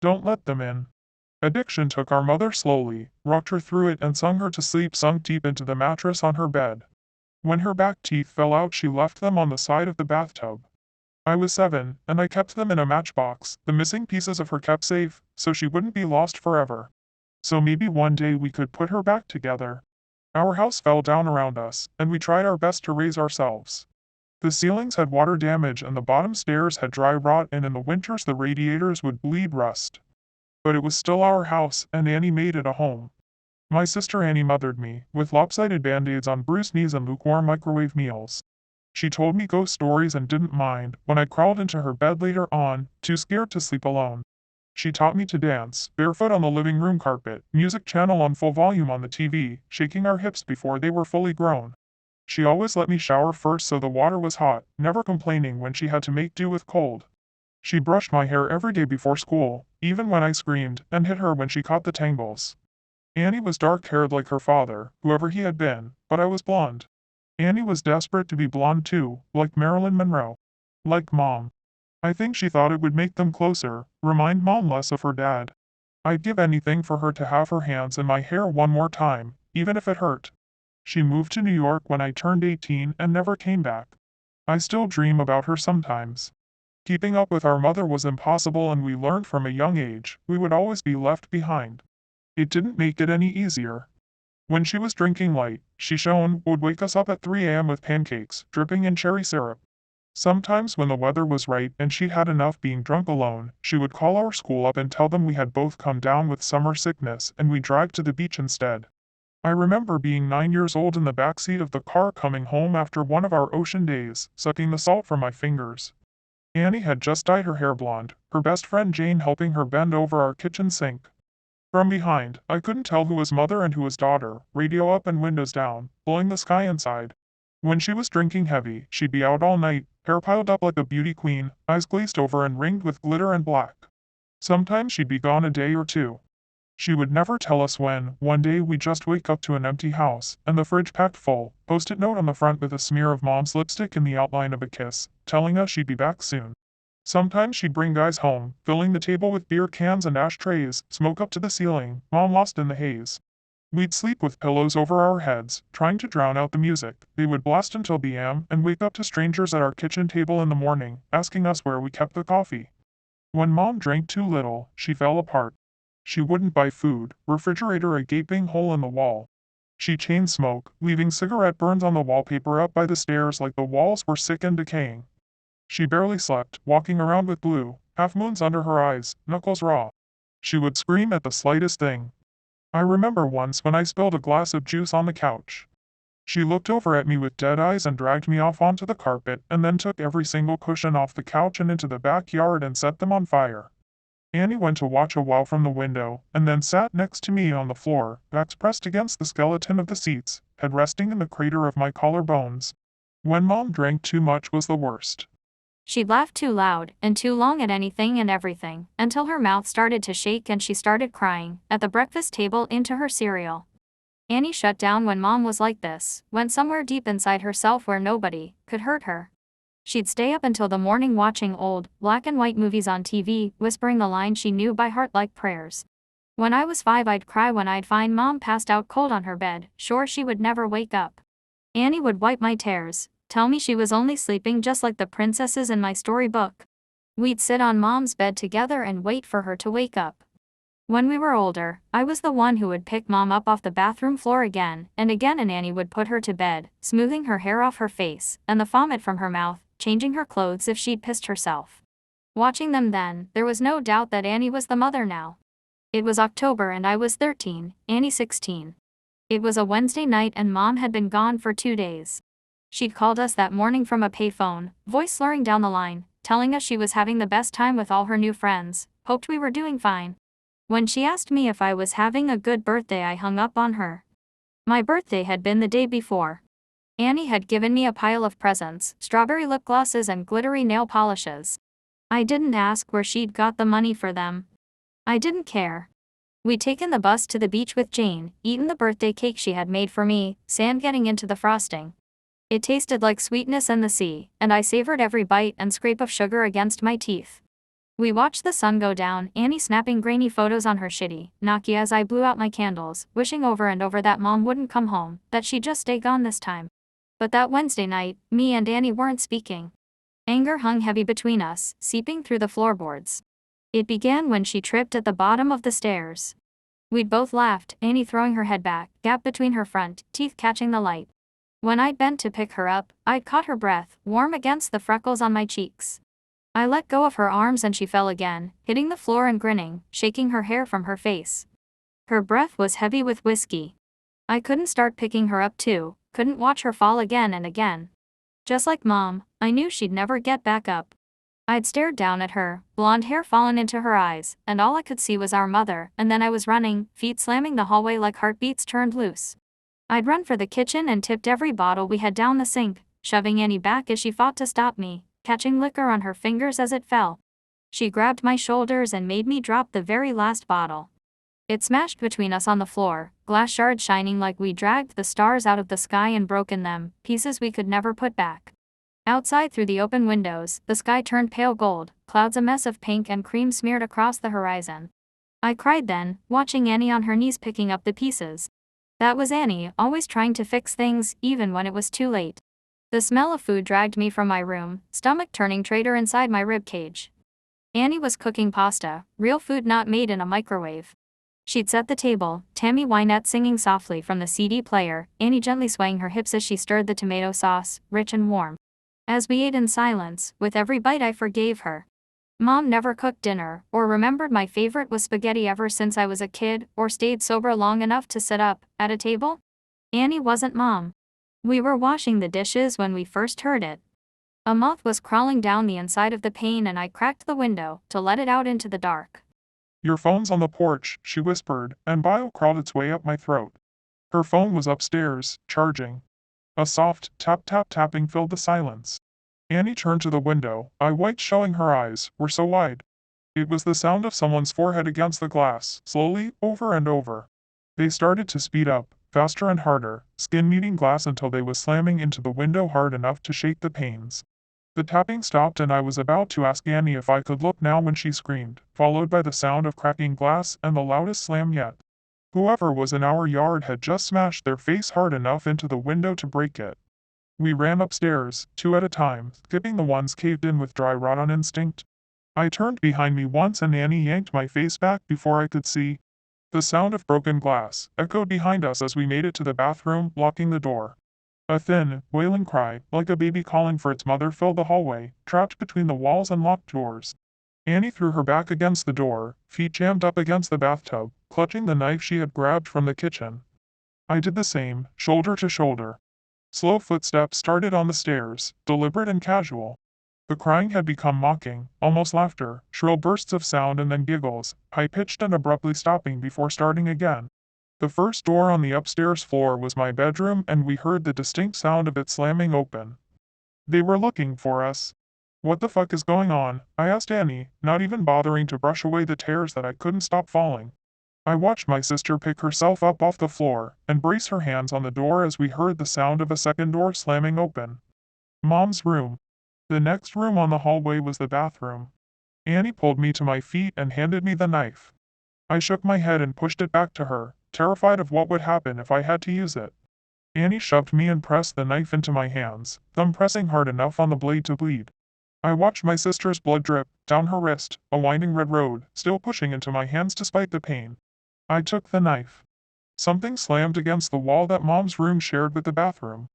Don't let them in. Addiction took our mother slowly, rocked her through it and sung her to sleep sunk deep into the mattress on her bed. When her back teeth fell out she left them on the side of the bathtub. I was 7, and I kept them in a matchbox, the missing pieces of her kept safe, so she wouldn't be lost forever. So maybe one day we could put her back together. Our house fell down around us, and we tried our best to raise ourselves. The ceilings had water damage and the bottom stairs had dry rot, and in the winters the radiators would bleed rust. But it was still our house, and Annie made it a home. My sister Annie mothered me, with lopsided band-aids on bruised knees and lukewarm microwave meals. She told me ghost stories and didn't mind when I crawled into her bed later on, too scared to sleep alone. She taught me to dance, barefoot on the living room carpet, music channel on full volume on the TV, shaking our hips before they were fully grown. She always let me shower first so the water was hot, never complaining when she had to make do with cold. She brushed my hair every day before school, even when I screamed, and hit her when she caught the tangles. Annie was dark-haired like her father, whoever he had been, but I was blonde. Annie was desperate to be blonde too, like Marilyn Monroe. Like Mom. I think she thought it would make them closer, remind Mom less of her dad. I'd give anything for her to have her hands in my hair one more time, even if it hurt. She moved to New York when I turned 18 and never came back. I still dream about her sometimes. Keeping up with our mother was impossible, and we learned from a young age we would always be left behind. It didn't make it any easier. When she was drinking light, she would wake us up at 3 a.m. with pancakes, dripping in cherry syrup. Sometimes when the weather was right and she'd had enough being drunk alone, she would call our school up and tell them we had both come down with summer sickness and we'd drive to the beach instead. I remember being 9 years old in the backseat of the car coming home after one of our ocean days, sucking the salt from my fingers. Annie had just dyed her hair blonde, her best friend Jane helping her bend over our kitchen sink. From behind, I couldn't tell who was mother and who was daughter, radio up and windows down, blowing the sky inside. When she was drinking heavy, she'd be out all night, hair piled up like a beauty queen, eyes glazed over and ringed with glitter and black. Sometimes she'd be gone a day or two. She would never tell us when. One day we'd just wake up to an empty house, and the fridge packed full, post-it note on the front with a smear of Mom's lipstick in the outline of a kiss, telling us she'd be back soon. Sometimes she'd bring guys home, filling the table with beer cans and ashtrays, smoke up to the ceiling, Mom lost in the haze. We'd sleep with pillows over our heads, trying to drown out the music. They would blast until b.m. and wake up to strangers at our kitchen table in the morning, asking us where we kept the coffee. When Mom drank too little, she fell apart. She wouldn't buy food, refrigerator a gaping hole in the wall. She chain smoke, leaving cigarette burns on the wallpaper up by the stairs like the walls were sick and decaying. She barely slept, walking around with blue, half-moons under her eyes, knuckles raw. She would scream at the slightest thing. I remember once when I spilled a glass of juice on the couch. She looked over at me with dead eyes and dragged me off onto the carpet and then took every single cushion off the couch and into the backyard and set them on fire. Annie went to watch a while from the window, and then sat next to me on the floor, backs pressed against the skeleton of the seats, head resting in the crater of my collarbones. When Mom drank too much was the worst. She'd laugh too loud and too long at anything and everything, until her mouth started to shake and she started crying, at the breakfast table into her cereal. Annie shut down when Mom was like this, went somewhere deep inside herself where nobody could hurt her. She'd stay up until the morning watching old, black and white movies on TV, whispering the lines she knew by heart like prayers. When I was 5 I'd cry when I'd find Mom passed out cold on her bed, sure she would never wake up. Annie would wipe my tears, tell me she was only sleeping just like the princesses in my storybook. We'd sit on Mom's bed together and wait for her to wake up. When we were older, I was the one who would pick Mom up off the bathroom floor again, and Annie would put her to bed, smoothing her hair off her face, and the vomit from her mouth, changing her clothes if she'd pissed herself. Watching them then, there was no doubt that Annie was the mother now. It was October and I was 13, Annie 16. It was a Wednesday night and Mom had been gone for 2 days. She'd called us that morning from a payphone, voice slurring down the line, telling us she was having the best time with all her new friends, hoped we were doing fine. When she asked me if I was having a good birthday I hung up on her. My birthday had been the day before. Annie had given me a pile of presents, strawberry lip glosses and glittery nail polishes. I didn't ask where she'd got the money for them. I didn't care. We'd taken the bus to the beach with Jane, eaten the birthday cake she had made for me, sand getting into the frosting. It tasted like sweetness and the sea, and I savored every bite and scrape of sugar against my teeth. We watched the sun go down, Annie snapping grainy photos on her shitty Nokia as I blew out my candles, wishing over and over that mom wouldn't come home, that she'd just stay gone this time. But that Wednesday night, me and Annie weren't speaking. Anger hung heavy between us, seeping through the floorboards. It began when she tripped at the bottom of the stairs. We'd both laughed, Annie throwing her head back, gap between her front teeth catching the light. When I'd bent to pick her up, I'd caught her breath, warm against the freckles on my cheeks. I let go of her arms and she fell again, hitting the floor and grinning, shaking her hair from her face. Her breath was heavy with whiskey. I couldn't start picking her up too, couldn't watch her fall again and again. Just like Mom, I knew she'd never get back up. I'd stared down at her, blonde hair fallen into her eyes, and all I could see was our mother, and then I was running, feet slamming the hallway like heartbeats turned loose. I'd run for the kitchen and tipped every bottle we had down the sink, shoving Annie back as she fought to stop me, catching liquor on her fingers as it fell. She grabbed my shoulders and made me drop the very last bottle. It smashed between us on the floor, glass shards shining like we dragged the stars out of the sky and broken them, pieces we could never put back. Outside through the open windows, the sky turned pale gold, clouds a mess of pink and cream smeared across the horizon. I cried then, watching Annie on her knees picking up the pieces. That was Annie, always trying to fix things, even when it was too late. The smell of food dragged me from my room, stomach turning traitor inside my ribcage. Annie was cooking pasta, real food not made in a microwave. She'd set the table, Tammy Wynette singing softly from the CD player, Annie gently swaying her hips as she stirred the tomato sauce, rich and warm. As we ate in silence, with every bite I forgave her. Mom never cooked dinner, or remembered my favorite was spaghetti ever since I was a kid, or stayed sober long enough to sit up, at a table. Annie wasn't Mom. We were washing the dishes when we first heard it. A moth was crawling down the inside of the pane and I cracked the window to let it out into the dark. Your phone's on the porch, she whispered, and bile crawled its way up my throat. Her phone was upstairs, charging. A soft tapping filled the silence. Annie turned to the window, eye white showing her eyes were so wide. It was the sound of someone's forehead against the glass, slowly, over and over. They started to speed up, faster and harder, skin meeting glass until they was slamming into the window hard enough to shake the panes. The tapping stopped and I was about to ask Annie if I could look now when she screamed, followed by the sound of cracking glass and the loudest slam yet. Whoever was in our yard had just smashed their face hard enough into the window to break it. We ran upstairs, two at a time, skipping the ones caved in with dry rot on instinct. I turned behind me once and Annie yanked my face back before I could see. The sound of broken glass echoed behind us as we made it to the bathroom, locking the door. A thin, wailing cry, like a baby calling for its mother, filled the hallway, trapped between the walls and locked doors. Annie threw her back against the door, feet jammed up against the bathtub, clutching the knife she had grabbed from the kitchen. I did the same, shoulder to shoulder. Slow footsteps started on the stairs, deliberate and casual. The crying had become mocking, almost laughter, shrill bursts of sound and then giggles, high-pitched and abruptly stopping before starting again. The first door on the upstairs floor was my bedroom and we heard the distinct sound of it slamming open. They were looking for us. What the fuck is going on? I asked Annie, not even bothering to brush away the tears that I couldn't stop falling. I watched my sister pick herself up off the floor and brace her hands on the door as we heard the sound of a second door slamming open. Mom's room. The next room on the hallway was the bathroom. Annie pulled me to my feet and handed me the knife. I shook my head and pushed it back to her, terrified of what would happen if I had to use it. Annie shoved me and pressed the knife into my hands, thumb pressing hard enough on the blade to bleed. I watched my sister's blood drip down her wrist, a winding red road, still pushing into my hands despite the pain. I took the knife. Something slammed against the wall that Mom's room shared with the bathroom.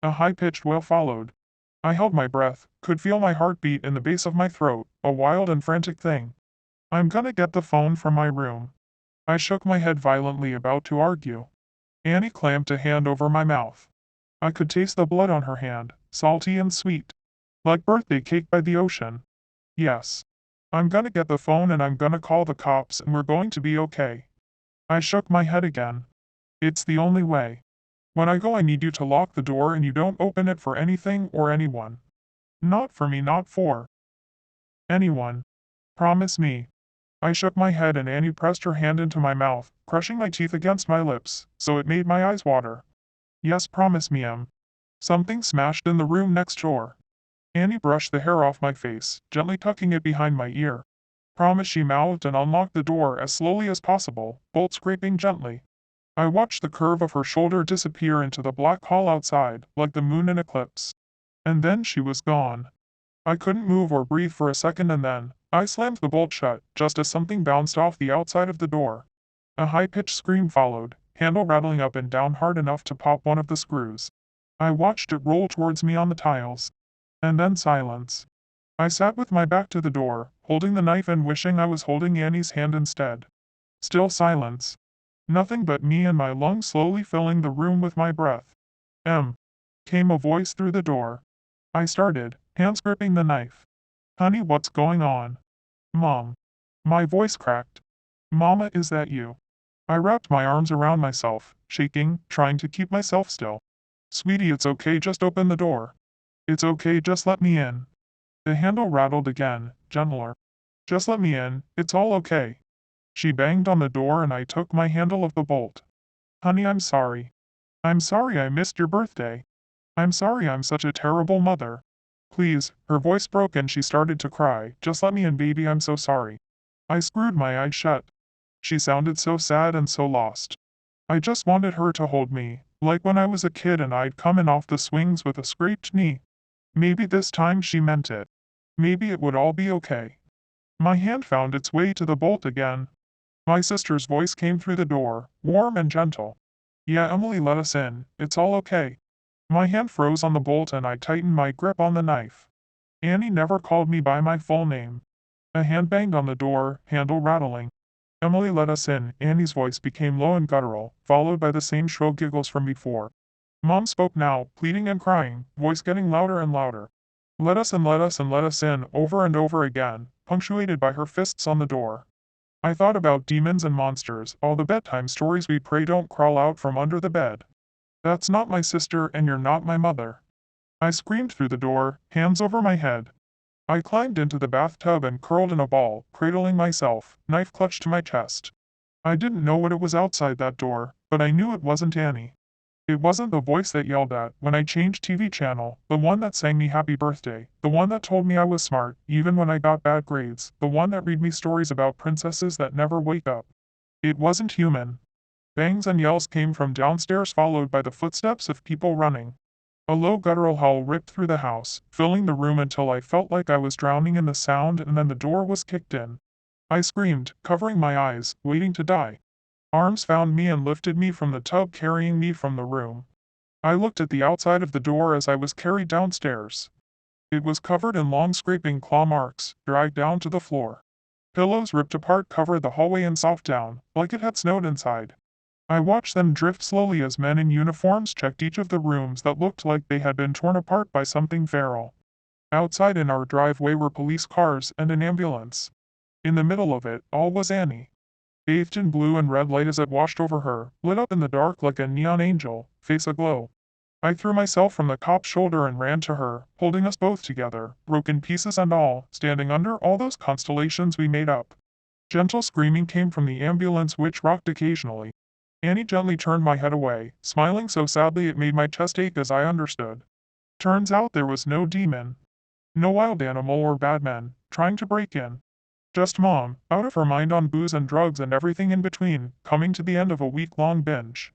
A high-pitched wail followed. I held my breath, could feel my heartbeat in the base of my throat, a wild and frantic thing. I'm gonna get the phone from my room. I shook my head violently, about to argue. Annie clamped a hand over my mouth. I could taste the blood on her hand, salty and sweet. Like birthday cake by the ocean. Yes. I'm gonna get the phone and I'm gonna call the cops and we're going to be okay. I shook my head again. It's the only way. When I go I need you to lock the door and you don't open it for anything or anyone. Not for me, not for anyone. Promise me. I shook my head and Annie pressed her hand into my mouth, crushing my teeth against my lips, so it made my eyes water. Yes, promise me, Em. Something smashed in the room next door. Annie brushed the hair off my face, gently tucking it behind my ear. Promise, she mouthed and unlocked the door as slowly as possible, bolt scraping gently. I watched the curve of her shoulder disappear into the black hall outside, like the moon in eclipse. And then she was gone. I couldn't move or breathe for a second, and then I slammed the bolt shut, just as something bounced off the outside of the door. A high-pitched scream followed, handle rattling up and down hard enough to pop one of the screws. I watched it roll towards me on the tiles. And then silence. I sat with my back to the door, holding the knife and wishing I was holding Annie's hand instead. Still silence. Nothing but me and my lungs slowly filling the room with my breath. Came a voice through the door. I started, hands gripping the knife. Honey, what's going on? Mom. My voice cracked. Mama, is that you? I wrapped my arms around myself, shaking, trying to keep myself still. Sweetie, it's okay, just open the door. It's okay, just let me in. The handle rattled again, gentler. Just let me in, it's all okay. She banged on the door and I took my handle of the bolt. Honey, I'm sorry. I'm sorry I missed your birthday. I'm sorry I'm such a terrible mother. Please, her voice broke and she started to cry. Just let me in, baby, I'm so sorry. I screwed my eyes shut. She sounded so sad and so lost. I just wanted her to hold me, like when I was a kid and I'd come in off the swings with a scraped knee. Maybe this time she meant it. Maybe it would all be okay. My hand found its way to the bolt again. My sister's voice came through the door, warm and gentle. Yeah, Emily, let us in, it's all okay. My hand froze on the bolt and I tightened my grip on the knife. Annie never called me by my full name. A hand banged on the door, handle rattling. Emily, let us in. Annie's voice became low and guttural, followed by the same shrill giggles from before. Mom spoke now, pleading and crying, voice getting louder and louder. Let us in, let us in, let us in, over and over again, punctuated by her fists on the door. I thought about demons and monsters, all the bedtime stories we pray don't crawl out from under the bed. That's not my sister and you're not my mother. I screamed through the door, hands over my head. I climbed into the bathtub and curled in a ball, cradling myself, knife clutched to my chest. I didn't know what it was outside that door, but I knew it wasn't Annie. It wasn't the voice that yelled at when I changed TV channel, the one that sang me happy birthday, the one that told me I was smart, even when I got bad grades, the one that read me stories about princesses that never wake up. It wasn't human. Bangs and yells came from downstairs, followed by the footsteps of people running. A low guttural howl ripped through the house, filling the room until I felt like I was drowning in the sound, and then the door was kicked in. I screamed, covering my eyes, waiting to die. Arms found me and lifted me from the tub, carrying me from the room. I looked at the outside of the door as I was carried downstairs. It was covered in long scraping claw marks, dragged down to the floor. Pillows ripped apart covered the hallway and soft down, like it had snowed inside. I watched them drift slowly as men in uniforms checked each of the rooms that looked like they had been torn apart by something feral. Outside in our driveway were police cars and an ambulance. In the middle of it all was Annie. Bathed in blue and red light as it washed over her, lit up in the dark like a neon angel, face aglow. I threw myself from the cop's shoulder and ran to her, holding us both together, broken pieces and all, standing under all those constellations we made up. Gentle screaming came from the ambulance, which rocked occasionally. Annie gently turned my head away, smiling so sadly it made my chest ache as I understood. Turns out there was no demon. No wild animal or bad men, trying to break in. Just Mom, out of her mind on booze and drugs and everything in between, coming to the end of a week-long binge.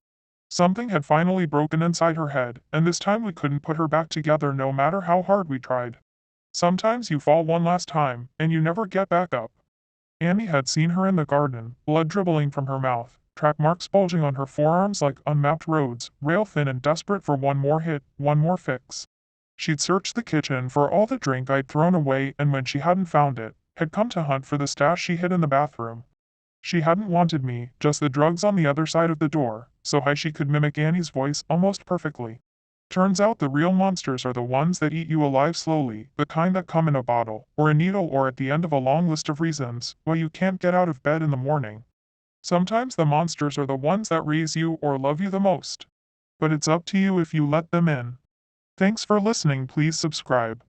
Something had finally broken inside her head, and this time we couldn't put her back together no matter how hard we tried. Sometimes you fall one last time, and you never get back up. Annie had seen her in the garden, blood dribbling from her mouth, track marks bulging on her forearms like unmapped roads, rail thin and desperate for one more hit, one more fix. She'd searched the kitchen for all the drink I'd thrown away, and when she hadn't found it, had come to hunt for the stash she hid in the bathroom. She hadn't wanted me, just the drugs on the other side of the door, so high she could mimic Annie's voice almost perfectly. Turns out the real monsters are the ones that eat you alive slowly, the kind that come in a bottle, or a needle, or at the end of a long list of reasons why you can't get out of bed in the morning. Sometimes the monsters are the ones that raise you or love you the most. But it's up to you if you let them in. Thanks for listening. Please subscribe.